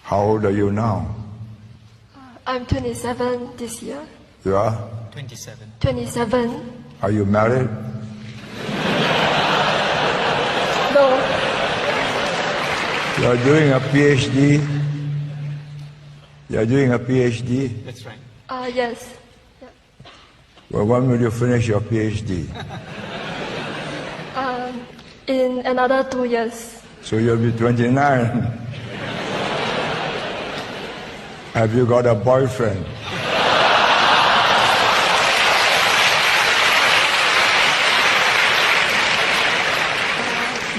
How old are you now? I'm 27 this year. You are? 27. 27. Are you married? No. You are doing a PhD? You are doing a PhD? That's right. Yes. Yeah. Well, when will you finish your PhD? In another 2 years. So you'll be 29. Have you got a boyfriend?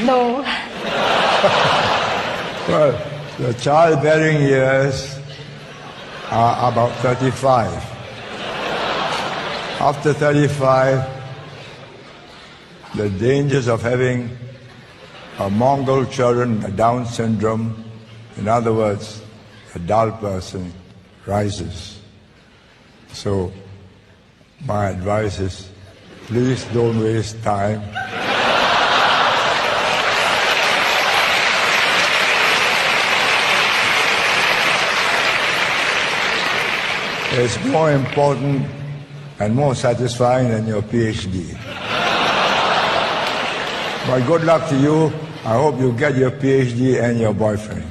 No. Well, the childbearing years are about 35. After 35, the dangers of having a Mongol children, a Down syndrome, in other words, a dull person, rises. So my advice is, please don't waste time. It's more important and more satisfying than your PhD. But good luck to you. I hope you get your PhD and your boyfriend.